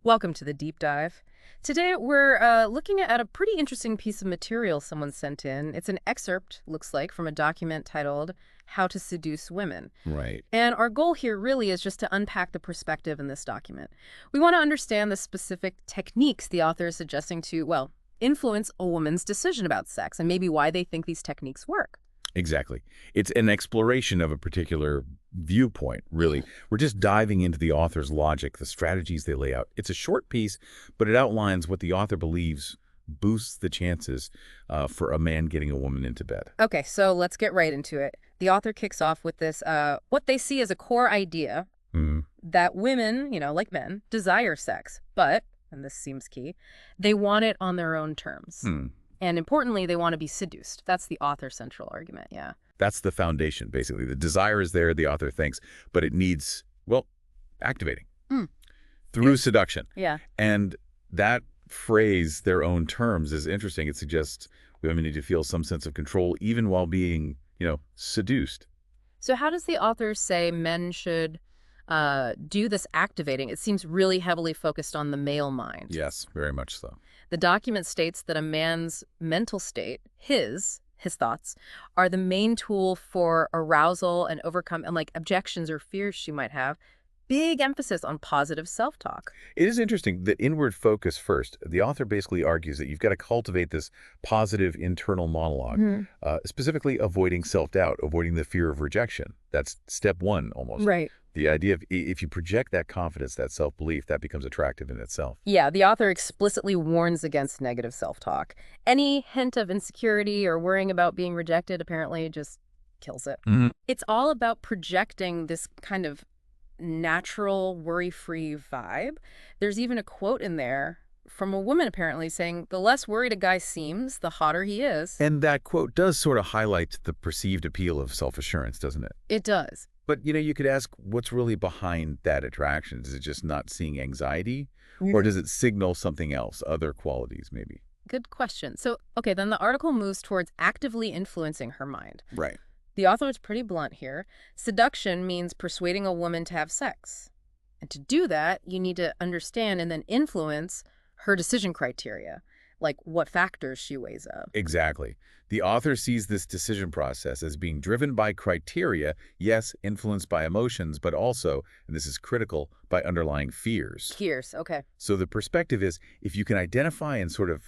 Welcome to the deep dive. Today we're looking at a pretty interesting piece of material someone sent in. It's an excerpt, looks like, from a document titled How to Seduce Women. Right. And our goal here really is just to unpack the perspective in this document. We want to understand the specific techniques the author is suggesting to, well, influence a woman's decision about sex and maybe why they think these techniques work. Exactly. It's an exploration of a particular viewpoint, really. We're just diving into the author's logic, the strategies they lay out. It's a short piece, but it outlines what the author believes boosts the chances for a man getting a woman into bed. Okay, so let's get right into it. The author kicks off with this, what they see as a core idea Mhm. that women, like men, desire sex, but, and this seems key, they want it on their own terms. Hmm. And importantly, they want to be seduced. That's the author's central argument, yeah. That's the foundation, basically. The desire is there, the author thinks, but it needs, well, activating Mm. through seduction. Yeah. And that phrase, their own terms, is interesting. It suggests women need to feel some sense of control even while being, seduced. So how does the author say men should do this activating? It seems really heavily focused on the male mind. Yes, very much so. The document states that a man's mental state, his thoughts, are the main tool for arousal and overcome and like objections or fears she might have. Big emphasis on positive self-talk. It is interesting that inward focus first. The author basically argues that you've got to cultivate this positive internal monologue, specifically avoiding self-doubt, avoiding the fear of rejection. That's step one almost. Right. The idea of if you project that confidence, that self-belief, that becomes attractive in itself. Yeah, the author explicitly warns against negative self-talk. Any hint of insecurity or worrying about being rejected apparently just kills it. It's all about projecting this kind of natural, worry-free vibe. There's even a quote in there from a woman apparently saying, the less worried a guy seems, the hotter he is. And that quote does sort of highlight the perceived appeal of self-assurance, doesn't it? It does. But, you could ask what's really behind that attraction. Is it just not seeing anxiety? Or does it signal something else, other qualities maybe? Good question. So, okay, then the article moves towards actively influencing her mind. Right. The author is pretty blunt here. Seduction means persuading a woman to have sex. And to do that, you need to understand and then influence her decision criteria, like what factors she weighs up. Exactly. The author sees this decision process as being driven by criteria, yes, influenced by emotions, but also, and this is critical, by underlying fears. Fears, okay. So the perspective is, if you can identify and sort of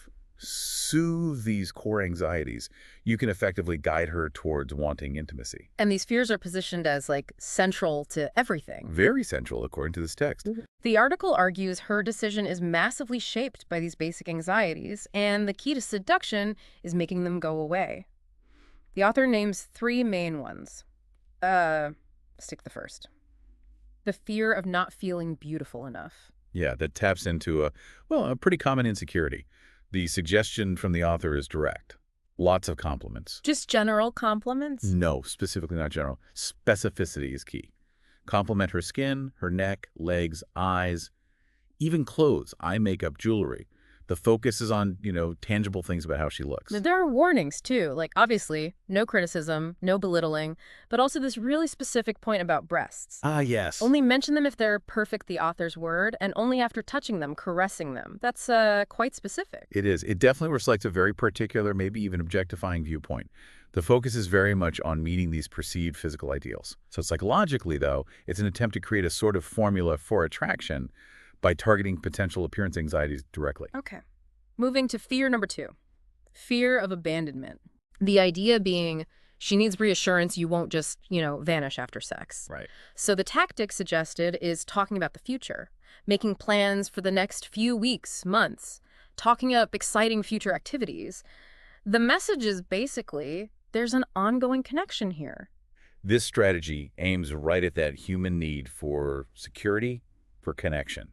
soothe these core anxieties, you can effectively guide her towards wanting intimacy. And these fears are positioned as like central to everything. Very central, according to this text. The article argues her decision is massively shaped by these basic anxieties, and the key to seduction is making them go away. The author names three main ones. Stick the first. The fear of not feeling beautiful enough. Yeah, that taps into a pretty common insecurity. The suggestion from the author is direct. Lots of compliments. Just general compliments? No, specifically not general. Specificity is key. Compliment her skin, her neck, legs, eyes, even clothes, eye makeup, jewelry. The focus is on, tangible things about how she looks. There are warnings, too. Like, obviously, no criticism, no belittling, but also this really specific point about breasts. Ah, yes. Only mention them if they're perfect, the author's word, and only after touching them, caressing them. That's quite specific. It is. It definitely reflects a very particular, maybe even objectifying viewpoint. The focus is very much on meeting these perceived physical ideals. So psychologically, though, it's an attempt to create a sort of formula for attraction by targeting potential appearance anxieties directly. Okay. Moving to fear number 2. Fear of abandonment. The idea being she needs reassurance you won't just, vanish after sex. Right. So the tactic suggested is talking about the future, making plans for the next few weeks, months, talking up exciting future activities. The message is basically there's an ongoing connection here. This strategy aims right at that human need for security, for connection.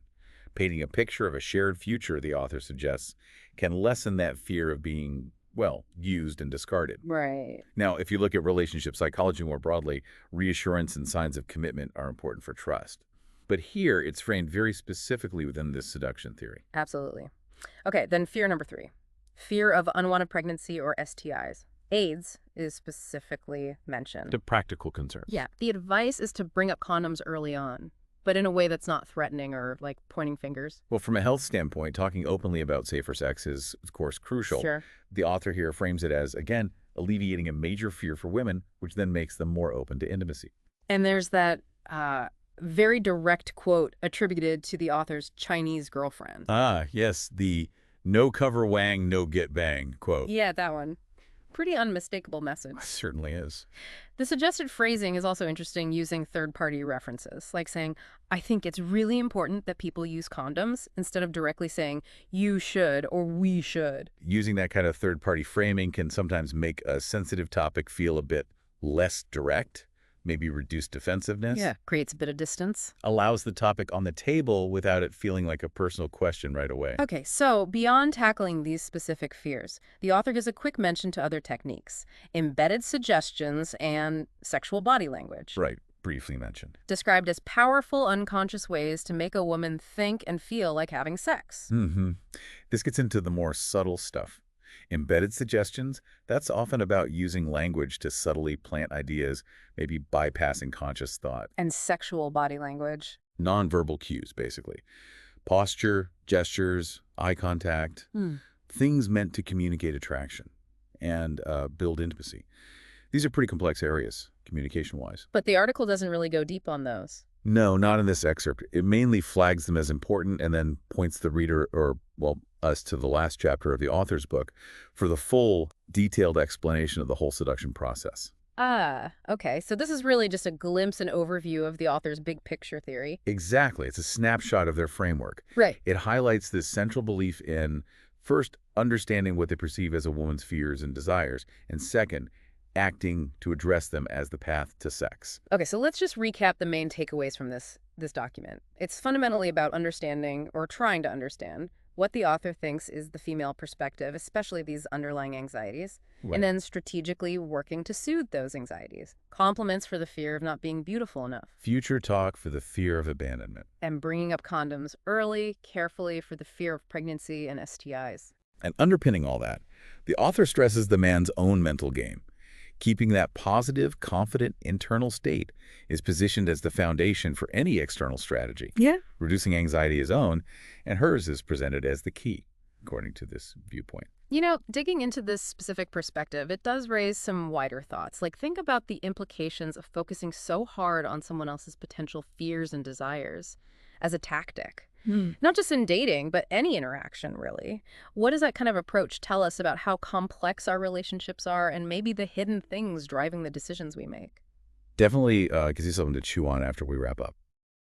Painting a picture of a shared future, the author suggests, can lessen that fear of being, used and discarded. Right. Now, if you look at relationship psychology more broadly, reassurance and signs of commitment are important for trust. But here, it's framed very specifically within this seduction theory. Absolutely. Okay, then fear number 3. Fear of unwanted pregnancy or STIs. AIDS is specifically mentioned. The practical concerns. Yeah, the advice is to bring up condoms early on. but in a way that's not threatening or like pointing fingers. Well, from a health standpoint, talking openly about safer sex is, of course, crucial. Sure. The author here frames it as, again, alleviating a major fear for women, which then makes them more open to intimacy. And there's that very direct quote attributed to the author's Chinese girlfriend. Ah, yes, the no cover wang, no get bang quote. Yeah, that one. Pretty unmistakable message. Certainly is. The suggested phrasing is also interesting, using third-party references, like saying, I think it's really important that people use condoms, instead of directly saying, you should or we should. Using that kind of third-party framing can sometimes make a sensitive topic feel a bit less direct, maybe reduce defensiveness. Yeah, creates a bit of distance. Allows the topic on the table without it feeling like a personal question right away. Okay, so beyond tackling these specific fears, the author gives a quick mention to other techniques, embedded suggestions and sexual body language. Right, briefly mentioned. Described as powerful, unconscious ways to make a woman think and feel like having sex. This gets into the more subtle stuff. Embedded suggestions, that's often about using language to subtly plant ideas, maybe bypassing conscious thought. And sexual body language. Nonverbal cues, basically. Posture, gestures, eye contact, things meant to communicate attraction and build intimacy. These are pretty complex areas, communication-wise. But the article doesn't really go deep on those. No, not in this excerpt. It mainly flags them as important and then points the reader, or, well, us, to the last chapter of the author's book for the full, detailed explanation of the whole seduction process. Ah, okay. So this is really just a glimpse and overview of the author's big picture theory. Exactly. It's a snapshot of their framework. Right. It highlights this central belief in, first, understanding what they perceive as a woman's fears and desires, and second, acting to address them as the path to sex. Okay, so let's just recap the main takeaways from this document. It's fundamentally about understanding, or trying to understand, what the author thinks is the female perspective, especially these underlying anxieties, Right. and then strategically working to soothe those anxieties. Compliments for the fear of not being beautiful enough. Future talk for the fear of abandonment. And bringing up condoms early, carefully, for the fear of pregnancy and STIs. And underpinning all that, the author stresses the man's own mental game. Keeping that positive, confident internal state is positioned as the foundation for any external strategy. Yeah. Reducing anxiety is own, and hers is presented as the key, according to this viewpoint. You know, digging into this specific perspective, it does raise some wider thoughts. Like, think about the implications of focusing so hard on someone else's potential fears and desires as a tactic. Not just in dating, but any interaction, really. What does that kind of approach tell us about how complex our relationships are and maybe the hidden things driving the decisions we make? Definitely gives you something to chew on after we wrap up.